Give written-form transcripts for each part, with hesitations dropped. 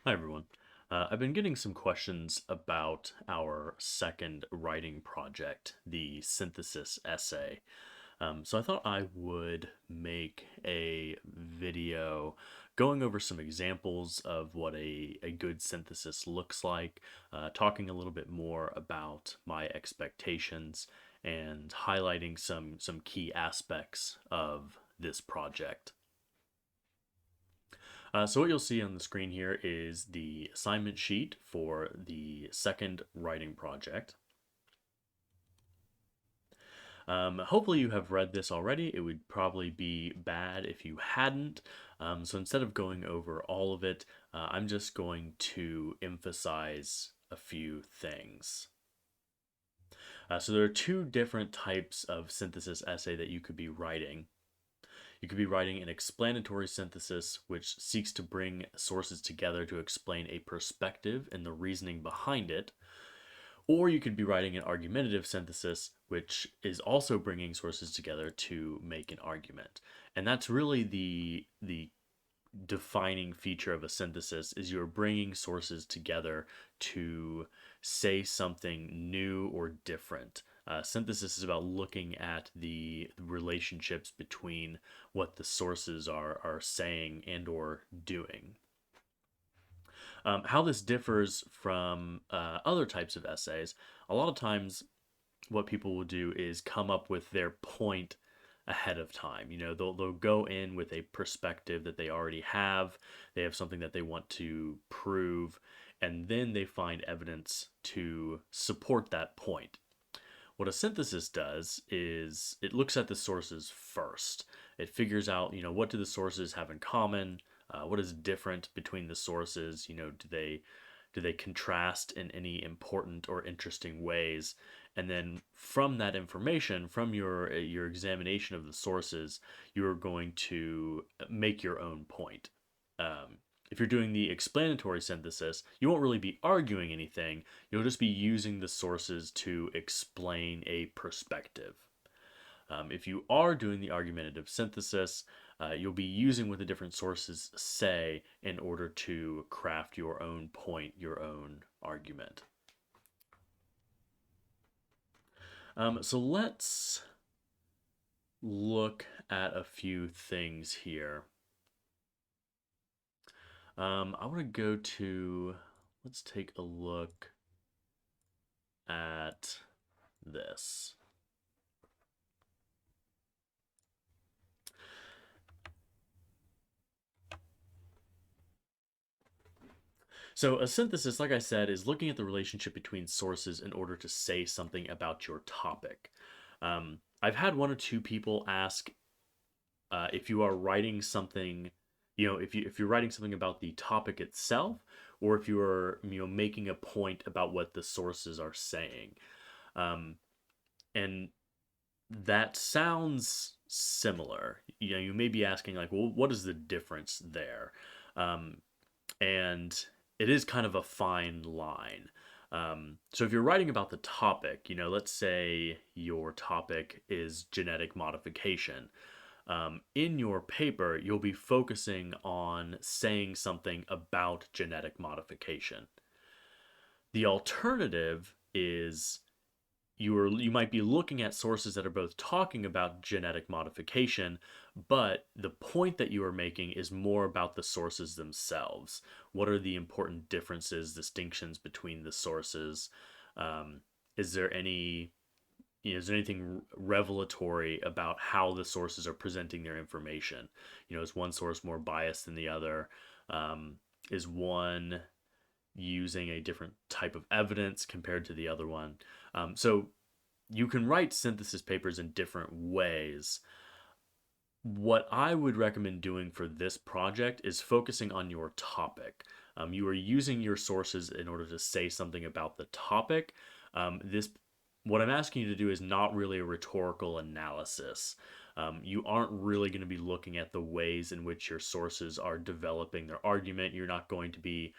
Hi, everyone. I've been getting some questions about our second writing project, the synthesis essay. So I thought I would make a video going over some examples of what a good synthesis looks like, talking a little bit more about my expectations, and highlighting some key aspects of this project. So what you'll see on the screen here is the assignment sheet for the second writing project. Hopefully you have read this already. It would probably be bad if you hadn't. So instead of going over all of it, I'm just going to emphasize a few things. So there are two different types of synthesis essay that you could be writing. You could be writing an explanatory synthesis, which seeks to bring sources together to explain a perspective and the reasoning behind it. Or you could be writing an argumentative synthesis, which is also bringing sources together to make an argument. And that's really the defining feature of a synthesis is you're bringing sources together to say something new or different. Synthesis is about looking at the relationships between what the sources are saying and or doing. How this differs from other types of essays, a lot of times what people will do is come up with their point ahead of time. They'll go in with a perspective that they already have. They have something that they want to prove, and then they find evidence to support that point. What a synthesis does is it looks at the sources first. It figures out, what do the sources have in common? What is different between the sources? Do they contrast in any important or interesting ways? And then from that information, from your examination of the sources, you're going to make your own point. If you're doing the explanatory synthesis, you won't really be arguing anything. You'll just be using the sources to explain a perspective. If you are doing the argumentative synthesis, you'll be using what the different sources say in order to craft your own point, your own argument. So let's look at a few things here. I want to go to, let's take a look at this. So, a synthesis, like I said, is looking at the relationship between sources in order to say something about your topic. I've had one or two people ask if you are writing something, if you're writing something about the topic itself, or if you are making a point about what the sources are saying, and that sounds similar. You may be asking like, well, what is the difference there? Um, and it is kind of a fine line. So if you're writing about the topic, let's say your topic is genetic modification. In your paper, you'll be focusing on saying something about genetic modification. The alternative is you might be looking at sources that are both talking about genetic modification, but the point that you are making is more about the sources themselves. What are the important differences, distinctions between the sources? Um, is there is there anything revelatory about how the sources are presenting their information? Is one source more biased than the other? Is one using a different type of evidence compared to the other one? So you can write synthesis papers in different ways. What I would recommend doing for this project is focusing on your topic. You are using your sources in order to say something about the topic. This what I'm asking you to do is not really a rhetorical analysis. You aren't really going to be looking at the ways in which your sources are developing their argument. You're not going to be,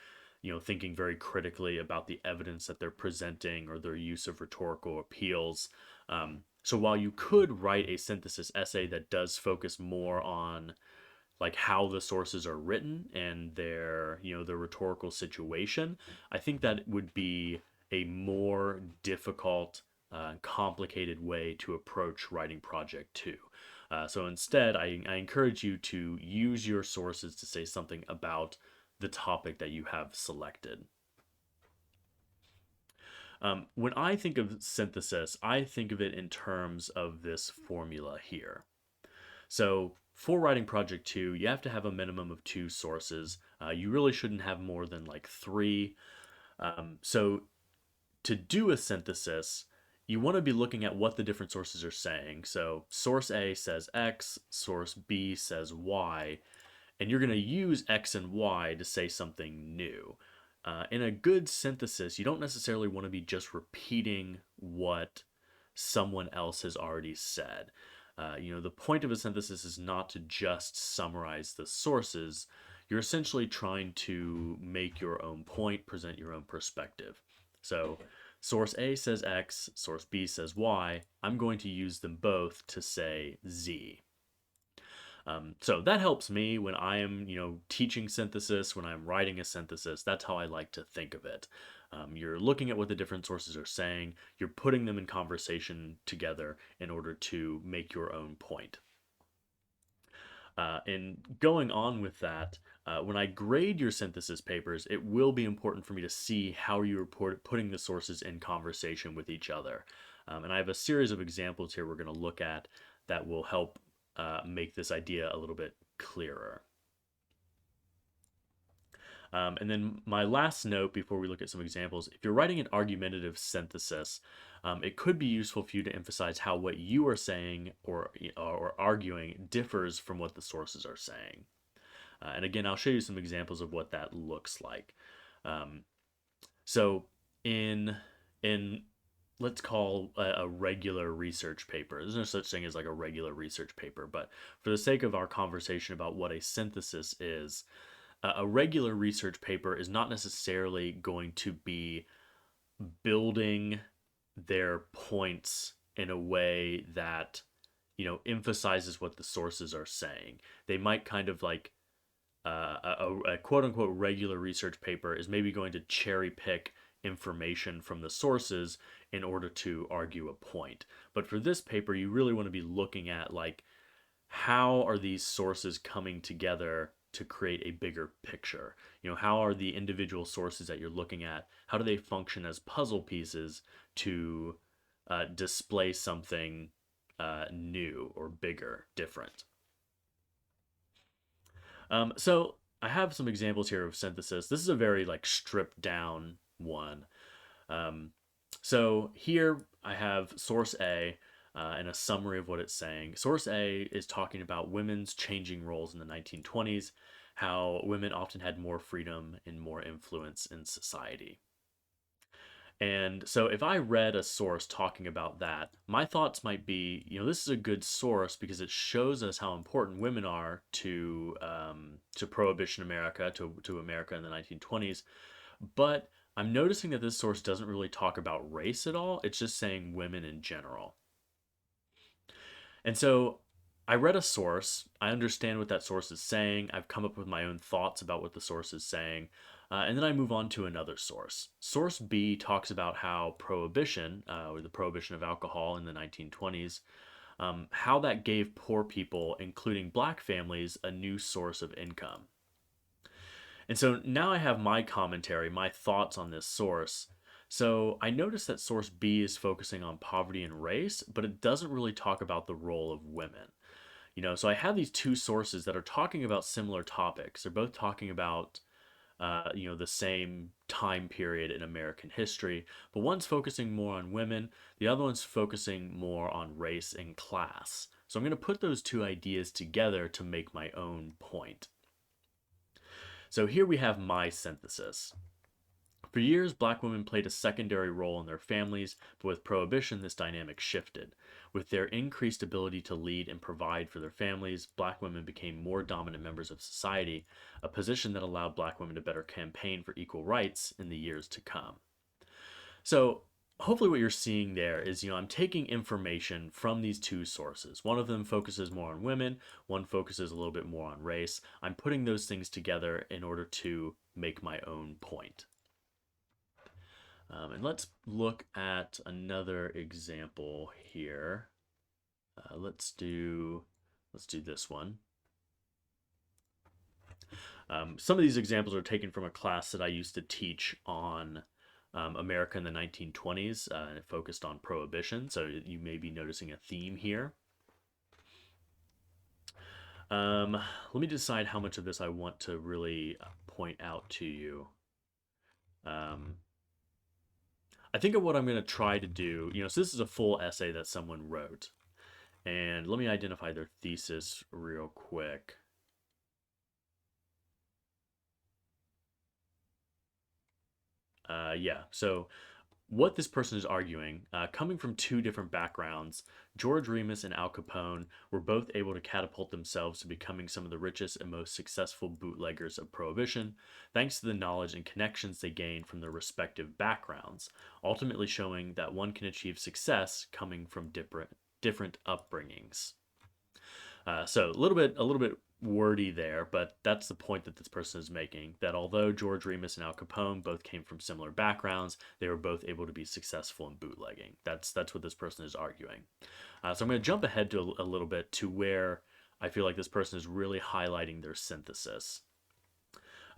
thinking very critically about the evidence that they're presenting or their use of rhetorical appeals. So while you could write a synthesis essay that does focus more on like how the sources are written and their, the rhetorical situation, I think that would be a more difficult, complicated way to approach writing project two. So instead, I encourage you to use your sources to say something about the topic that you have selected. When I think of synthesis, I think of it in terms of this formula here. So for writing project two, you have to have a minimum of two sources. You really shouldn't have more than like three. So to do a synthesis, you want to be looking at what the different sources are saying. So source A says X, source B says Y, and you're going to use X and Y to say something new. In a good synthesis, you don't necessarily want to be just repeating what someone else has already said. The point of a synthesis is not to just summarize the sources. You're essentially trying to make your own point, present your own perspective. So, source A says X, source B says Y. I'm going to use them both to say Z. So that helps me when I am, teaching synthesis, when I'm writing a synthesis. That's how I like to think of it. You're looking at what the different sources are saying. You're putting them in conversation together in order to make your own point. And going on with that, when I grade your synthesis papers, it will be important for me to see how you are putting the sources in conversation with each other. And I have a series of examples here we're going to look at that will help make this idea a little bit clearer. And then my last note before we look at some examples, if you're writing an argumentative synthesis, it could be useful for you to emphasize how what you are saying or arguing differs from what the sources are saying. And again, I'll show you some examples of what that looks like. So in let's call a regular research paper. There's no such thing as like a regular research paper, but for the sake of our conversation about what a synthesis is, a regular research paper is not necessarily going to be building their points in a way that emphasizes what the sources are saying. They might kind of like a quote unquote regular research paper is maybe going to cherry pick information from the sources in order to argue a point. But for this paper, you really want to be looking at like how are these sources coming together to create a bigger picture? How are the individual sources that you're looking at, how do they function as puzzle pieces to display something new or bigger, different? So I have some examples here of synthesis. This is a very like stripped down one. Um, so here I have source A and a summary of what it's saying. Source A is talking about women's changing roles in the 1920s, how women often had more freedom and more influence in society. And so if I read a source talking about that, my thoughts might be, this is a good source because it shows us how important women are to Prohibition America, to America in the 1920s. But I'm noticing that this source doesn't really talk about race at all. It's just saying women in general. And so I read a source. I understand what that source is saying. I've come up with my own thoughts about what the source is saying. And then I move on to another source. Source B talks about how prohibition, or the prohibition of alcohol in the 1920s, how that gave poor people, including black families, a new source of income. And so now I have my commentary, my thoughts on this source. So I noticed that source B is focusing on poverty and race, but it doesn't really talk about the role of women. So I have these two sources that are talking about similar topics. They're both talking about, the same time period in American history, but one's focusing more on women, the other one's focusing more on race and class. So I'm going to put those two ideas together to make my own point. So here we have my synthesis. For years, black women played a secondary role in their families, but with Prohibition, this dynamic shifted. With their increased ability to lead and provide for their families, black women became more dominant members of society, a position that allowed black women to better campaign for equal rights in the years to come. So, hopefully what you're seeing there is, I'm taking information from these two sources. One of them focuses more on women, one focuses a little bit more on race. I'm putting those things together in order to make my own point. And let's look at another example here. Let's do this one. Some of these examples are taken from a class that I used to teach on America in the 1920s, and it focused on prohibition. So you may be noticing a theme here. Let me decide how much of this I want to really point out to you. I think of what I'm going to try to do, so this is a full essay that someone wrote. And let me identify their thesis real quick. Yeah, so what this person is arguing, coming from two different backgrounds, George Remus and Al Capone were both able to catapult themselves to becoming some of the richest and most successful bootleggers of Prohibition, thanks to the knowledge and connections they gained from their respective backgrounds, ultimately showing that one can achieve success coming from different upbringings. So a little bit wordy there, but that's the point that this person is making. That although George Remus and Al Capone both came from similar backgrounds, they were both able to be successful in bootlegging. That's what this person is arguing. So I'm going to jump ahead to a little bit to where I feel like this person is really highlighting their synthesis.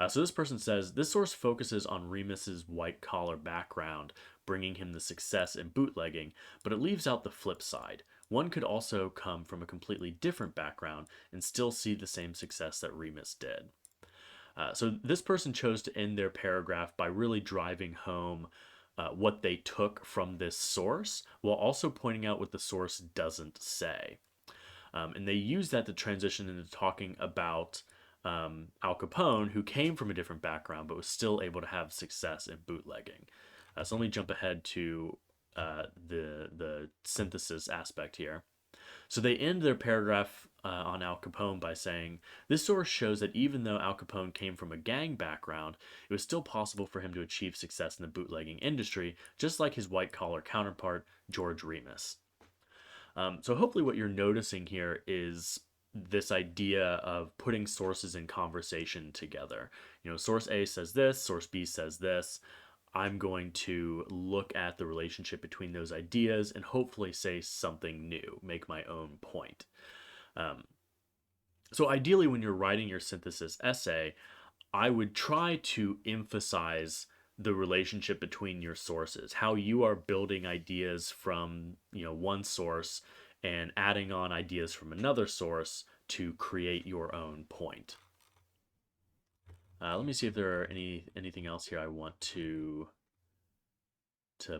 So this person says this source focuses on Remus's white collar background, bringing him the success in bootlegging, but it leaves out the flip side. One could also come from a completely different background and still see the same success that Remus did. So this person chose to end their paragraph by really driving home what they took from this source, while also pointing out what the source doesn't say. And they use that to transition into talking about Al Capone, who came from a different background but was still able to have success in bootlegging. So let me jump ahead to the synthesis aspect here. So they end their paragraph on Al Capone by saying, this source shows that even though Al Capone came from a gang background, it was still possible for him to achieve success in the bootlegging industry, just like his white collar counterpart, George Remus. So hopefully what you're noticing here is this idea of putting sources in conversation together. Source A says this, source B says this. I'm going to look at the relationship between those ideas and hopefully say something new, make my own point. So ideally, when you're writing your synthesis essay, I would try to emphasize the relationship between your sources, how you are building ideas from one source and adding on ideas from another source to create your own point. Let me see if there are anything else here I want to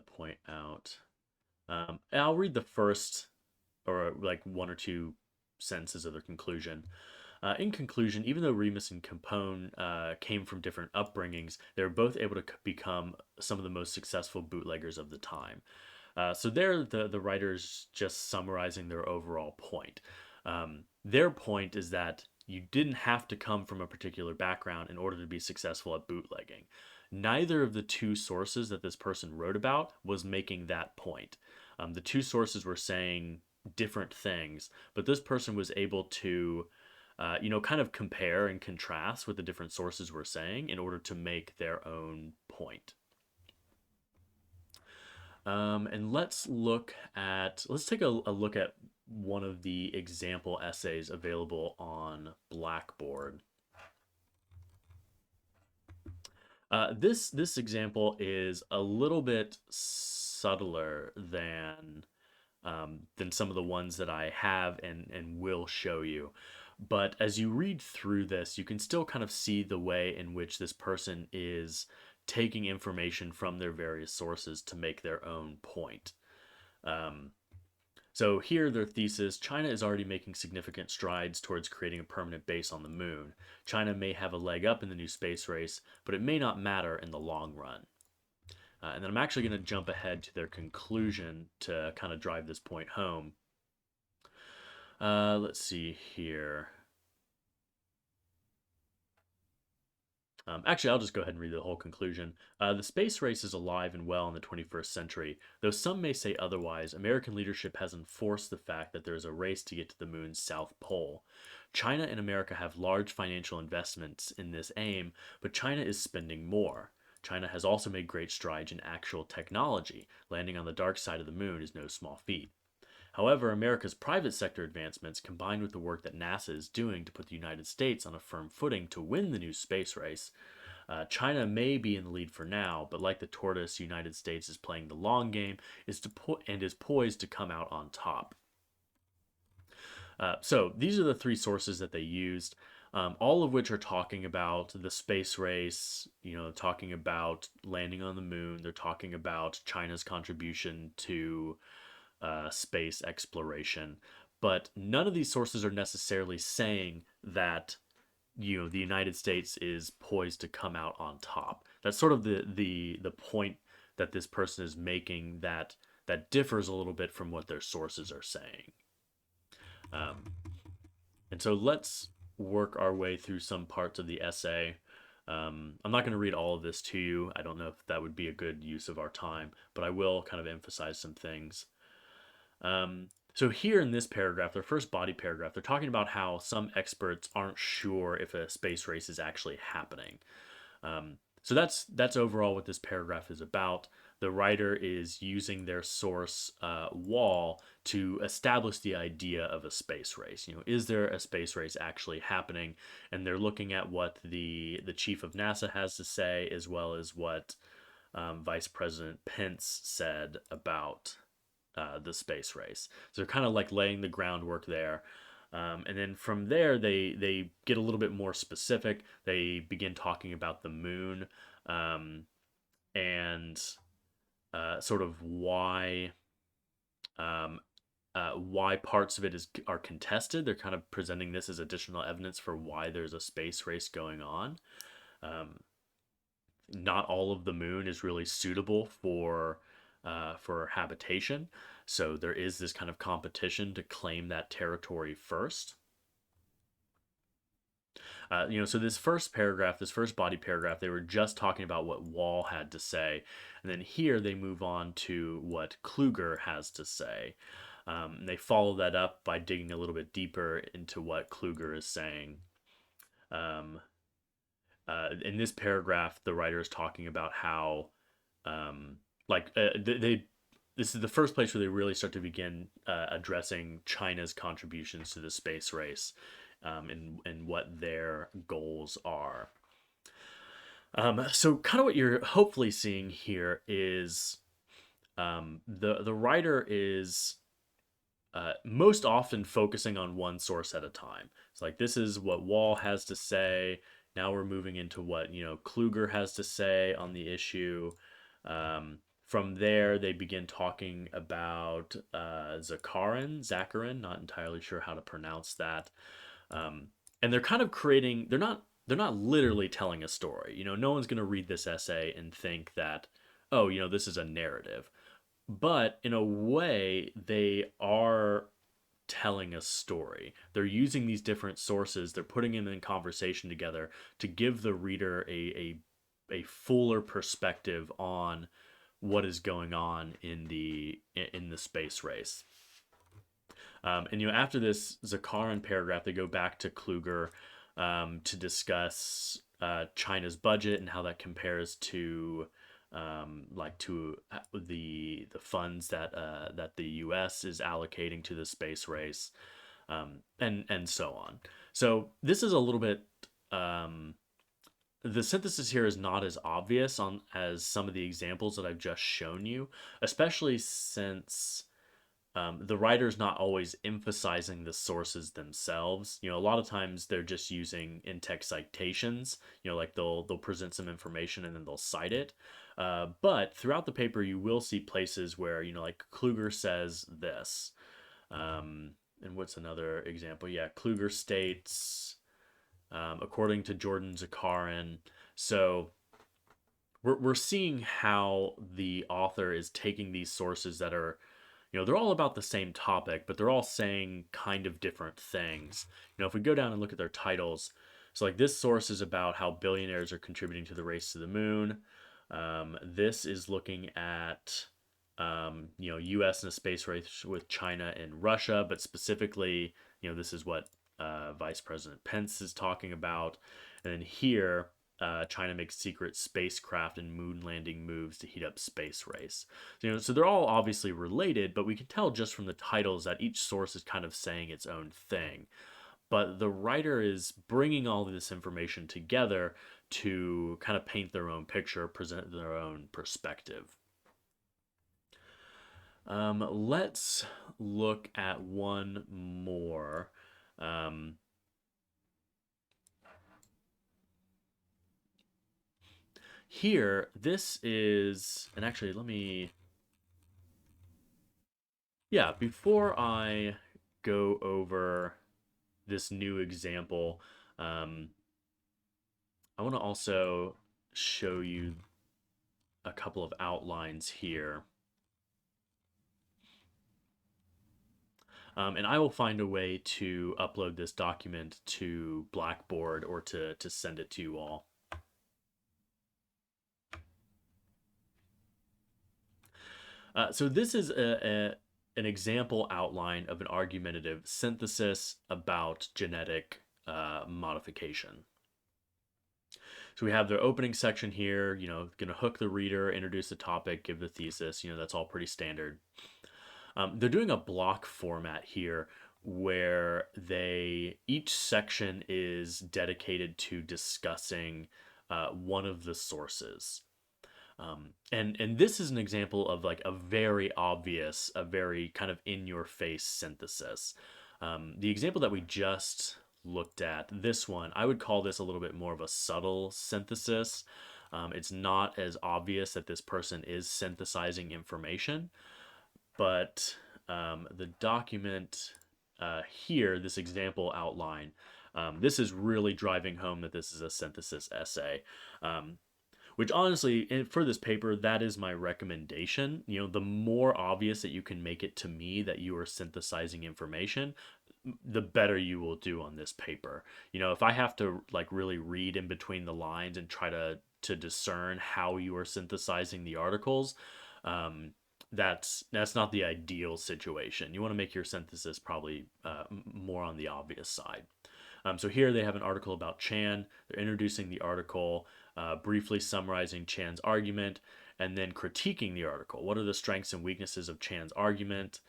point out. I'll read the first, or like one or two sentences of the conclusion. In conclusion, even though Remus and Capone came from different upbringings, they were both able to become some of the most successful bootleggers of the time. So there, the writer's just summarizing their overall point. Their point is that you didn't have to come from a particular background in order to be successful at bootlegging. Neither of the two sources that this person wrote about was making that point. The two sources were saying different things, but this person was able to kind of compare and contrast what the different sources were saying in order to make their own point. And let's take a look at one of the example essays available on Blackboard. This example is a little bit subtler than some of the ones that I have and will show you. But as you read through this, you can still kind of see the way in which this person is taking information from their various sources to make their own point. So here, their thesis: China is already making significant strides towards creating a permanent base on the moon. China may have a leg up in the new space race, but it may not matter in the long run. And then I'm actually going to jump ahead to their conclusion to kind of drive this point home. Let's see here. Actually, I'll just go ahead and read the whole conclusion. The space race is alive and well in the 21st century. Though some may say otherwise, American leadership has enforced the fact that there is a race to get to the moon's south pole. China and America have large financial investments in this aim, but China is spending more. China has also made great strides in actual technology. Landing on the dark side of the moon is no small feat. However, America's private sector advancements, combined with the work that NASA is doing to put the United States on a firm footing to win the new space race, China may be in the lead for now, but like the tortoise, United States is playing the long game and is poised to come out on top. So these are the three sources that they used, all of which are talking about the space race, talking about landing on the moon. They're talking about China's contribution to space exploration. But none of these sources are necessarily saying that the United States is poised to come out on top. That's sort of the point that this person is making that differs a little bit from what their sources are saying. Um, and so let's work our way through some parts of the essay. I'm not going to read all of this to you. I don't know if that would be a good use of our time, but I will kind of emphasize some things. So here in this paragraph, their first body paragraph, they're talking about how some experts aren't sure if a space race is actually happening. So that's overall what this paragraph is about. The writer is using their source wall to establish the idea of a space race. Is there a space race actually happening? And they're looking at what the chief of NASA has to say, as well as what Vice President Pence said about the space race. So they're kind of like laying the groundwork there. And then from there, they get a little bit more specific. They begin talking about the moon and sort of why parts of it are contested. They're kind of presenting this as additional evidence for why there's a space race going on. Not all of the moon is really suitable for habitation. So there is this kind of competition to claim that territory first. So this first paragraph, this first body paragraph, they were just talking about what Wall had to say. And then here they move on to what Kluger has to say. And they follow that up by digging a little bit deeper into what Kluger is saying. In this paragraph, the writer is talking about how this is the first place where they really start to begin addressing China's contributions to the space race, and what their goals are. So kind of what you're hopefully seeing here is the writer is most often focusing on one source at a time. It's like, this is what Wall has to say. Now we're moving into what Kluger has to say on the issue. From there, they begin talking about Zakharin, not entirely sure how to pronounce that. And they're kind of creating, they're not literally telling a story. No one's going to read this essay and think that, oh, this is a narrative. But in a way, they are telling a story. They're using these different sources, they're putting them in conversation together to give the reader a fuller perspective on what is going on in the space race. And after this Zakharin paragraph, they go back to Kluger to discuss China's budget and how that compares to the funds that the U.S. is allocating to the space race, and so on. So this is a little bit. The synthesis here is not as obvious as some of the examples that I've just shown you, especially since the writer's not always emphasizing the sources themselves. A lot of times they're just using in-text citations. Like they'll present some information and then they'll cite it. But throughout the paper, you will see places where like Kluger says this. And what's another example? Yeah, Kluger states, according to Jordan Zakharin. So we're seeing how the author is taking these sources that are, they're all about the same topic, but they're all saying kind of different things. If we go down and look at their titles, So, like, this source is about how billionaires are contributing to the race to the moon. This is looking at, U.S. in a space race with China and Russia, but specifically, this is what Vice President Pence is talking about. And then here, China makes secret spacecraft and moon landing moves to heat up space race. So they're all obviously related, but we can tell just from the titles that each source is kind of saying its own thing. But the writer is bringing all of this information together to kind of paint their own picture, present their own perspective. Let's look at one more. Um, Here, this is, and actually, yeah, before I go over this new example, um, I want to also show you a couple of outlines here. And I will find a way to upload this document to Blackboard or to send it to you all. So this is an example outline of an argumentative synthesis about genetic modification. So we have the opening section here, going to hook the reader, introduce the topic, give the thesis, that's all pretty standard. They're doing a block format here where each section is dedicated to discussing one of the sources. And this is an example of like a very obvious, a very kind of in your face synthesis. The example that we just looked at, this one, I would call this a little bit more of a subtle synthesis. It's not as obvious that this person is synthesizing information, but the document here, this example outline, this is really driving home that this is a synthesis essay. Which honestly, for this paper, that is my recommendation. The more obvious that you can make it to me that you are synthesizing information, the better you will do on this paper. If I have to like really read in between the lines and try to discern how you are synthesizing the articles, that's not the ideal situation. You want to make your synthesis probably more on the obvious side. So here they have an article about Chan. They're introducing the article, briefly summarizing Chan's argument, and then critiquing the article. What are the strengths and weaknesses of Chan's argument?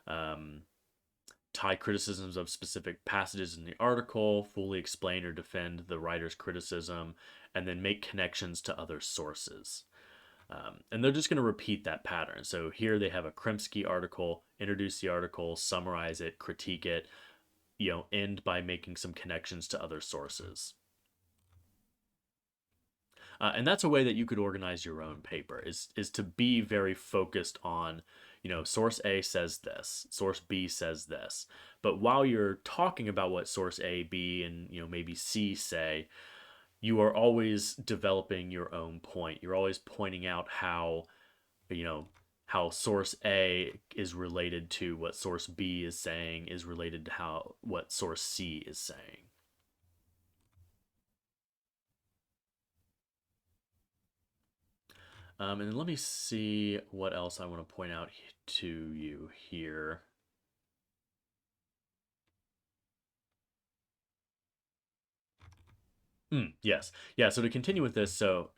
Tie criticisms of specific passages in the article, fully explain or defend the writer's criticism, and then make connections to other sources. And they're just going to repeat that pattern. So here they have a Kremski article, introduce the article, summarize it, critique it, end by making some connections to other sources. And that's a way that you could organize your own paper, is to be very focused on, source A says this, source B says this. But while you're talking about what source A, B, and maybe C say, you are always developing your own point. You're always pointing out how source A is related to what source B is saying, is related to what source C is saying. And then let me see what else I want to point out to you here. Yes. Yeah, so to continue with this, so,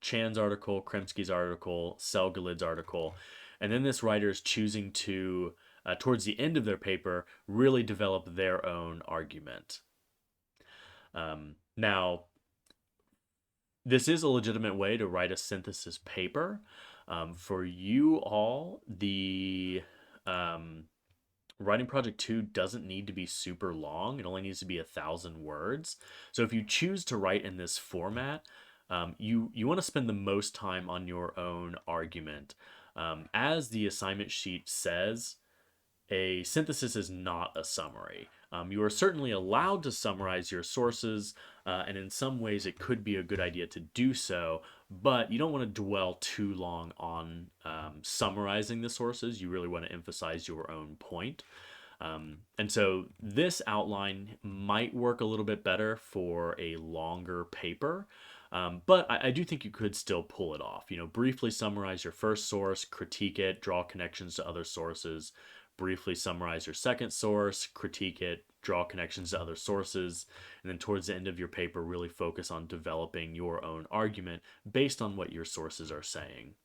Chan's article, Kremski's article, Selgalid's article, and then this writer is choosing to, towards the end of their paper, really develop their own argument. Now, this is a legitimate way to write a synthesis paper. For you all, the writing project 2 doesn't need to be super long. It only needs to be 1,000 words. So if you choose to write in this format, you want to spend the most time on your own argument. As the assignment sheet says, a synthesis is not a summary. You are certainly allowed to summarize your sources, and in some ways it could be a good idea to do so, but you don't want to dwell too long on summarizing the sources. You really want to emphasize your own point. And so this outline might work a little bit better for a longer paper, but I do think you could still pull it off. Briefly summarize your first source, critique it, draw connections to other sources, briefly summarize your second source, critique it, draw connections to other sources, and then towards the end of your paper, really focus on developing your own argument based on what your sources are saying.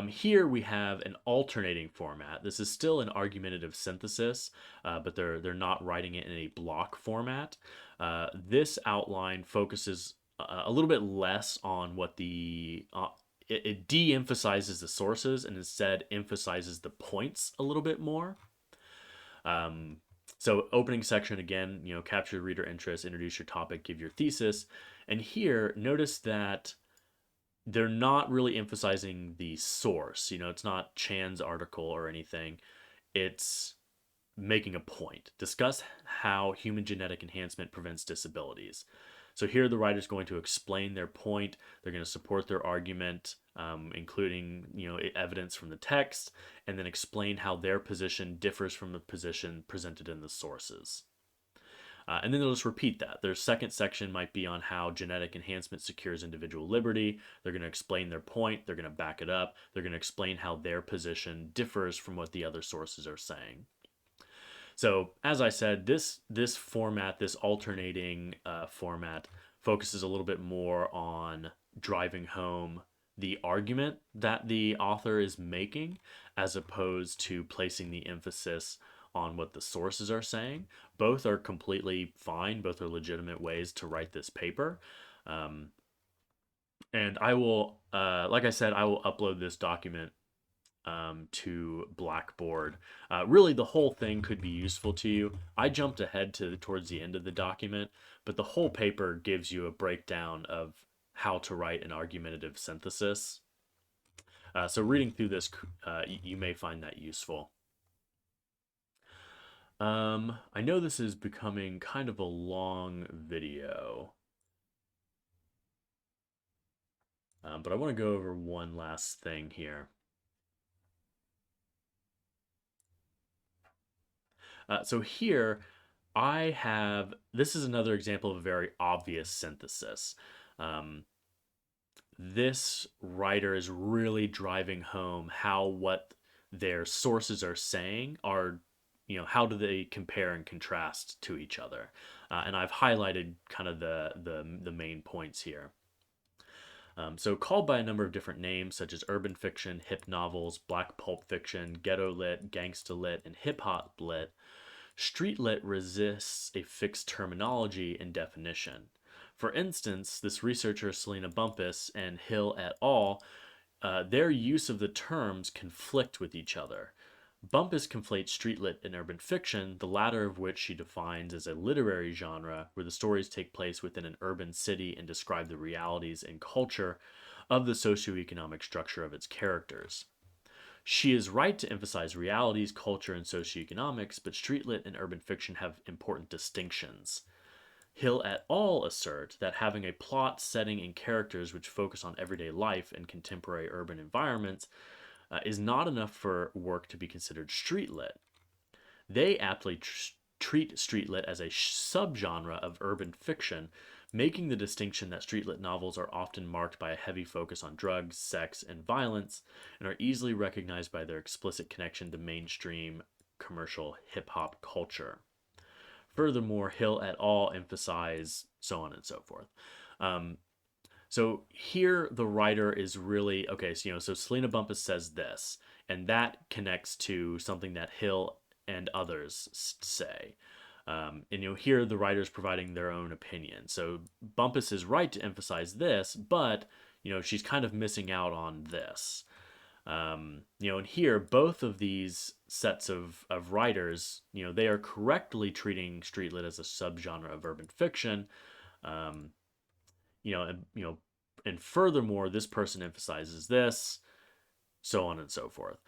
Here we have an alternating format. This is still an argumentative synthesis, but they're not writing it in a block format. This outline focuses a little bit less on what it de-emphasizes the sources and instead emphasizes the points a little bit more. So opening section again, capture reader interest, introduce your topic, give your thesis, and here notice that they're not really emphasizing the source. It's not Chan's article or anything. It's making a point. Discuss how human genetic enhancement prevents disabilities. So here the writer's going to explain their point. They're going to support their argument, including evidence from the text, and then explain how their position differs from the position presented in the sources. And then they'll just repeat that. Their second section might be on how genetic enhancement secures individual liberty. They're going to explain their point. They're going to back it up. They're going to explain how their position differs from what the other sources are saying. So, as I said, this format, this alternating format, focuses a little bit more on driving home the argument that the author is making, as opposed to placing the emphasis on what the sources are saying. Both are completely fine. Both are legitimate ways to write this paper. And I will, like I said, I will upload this document to Blackboard. Really, the whole thing could be useful to you. I jumped ahead towards the end of the document, but the whole paper gives you a breakdown of how to write an argumentative synthesis. So reading through this, you may find that useful. I know this is becoming kind of a long video, but I want to go over one last thing here. So here, this is another example of a very obvious synthesis. This writer is really driving home how what their sources are saying are, how do they compare and contrast to each other? And I've highlighted kind of the main points here. So called by a number of different names, such as urban fiction, hip novels, black pulp fiction, ghetto lit, gangsta lit, and hip hop lit, street lit resists a fixed terminology and definition. For instance, this researcher Selena Bumpus and Hill et al., their use of the terms conflict with each other. Bumpus conflates streetlit and urban fiction, the latter of which she defines as a literary genre where the stories take place within an urban city and describe the realities and culture of the socioeconomic structure of its characters. She is right to emphasize realities, culture, and socioeconomics, but streetlit and urban fiction have important distinctions. Hill et al. Assert that having a plot, setting, and characters which focus on everyday life and contemporary urban environments is not enough for work to be considered streetlit. They aptly treat streetlit as a subgenre of urban fiction, making the distinction that streetlit novels are often marked by a heavy focus on drugs, sex, and violence, and are easily recognized by their explicit connection to mainstream commercial hip hop culture. Furthermore, Hill et al. Emphasize so on and so forth. So here the writer is really okay. So Selena Bumpus says this, and that connects to something that Hill and others say. And here the writer is providing their own opinion. So Bumpus is right to emphasize this, but she's kind of missing out on this. And here both of these sets of writers, they are correctly treating streetlit as a subgenre of urban fiction. And furthermore, this person emphasizes this, so on and so forth.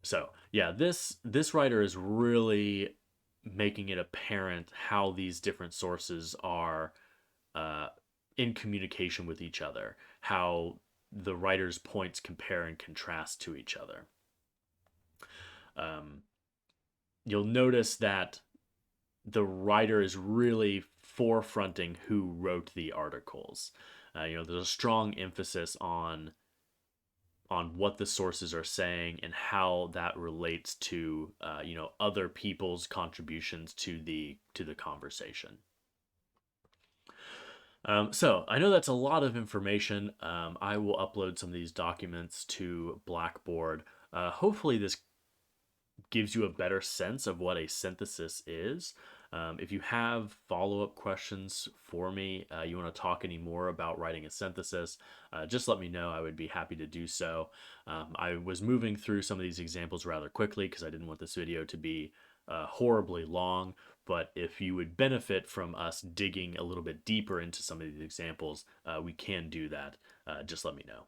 So yeah, this writer is really making it apparent how these different sources are in communication with each other, how the writer's points compare and contrast to each other. Um, you'll notice that the writer is really forefronting who wrote the articles. There's a strong emphasis on what the sources are saying and how that relates to other people's contributions to the conversation. So I know that's a lot of information. I will upload some of these documents to Blackboard. Hopefully this gives you a better sense of what a synthesis is. If you have follow-up questions for me, you want to talk any more about writing a synthesis, just let me know. I would be happy to do so. I was moving through some of these examples rather quickly because I didn't want this video to be horribly long, but if you would benefit from us digging a little bit deeper into some of these examples, we can do that. Just let me know.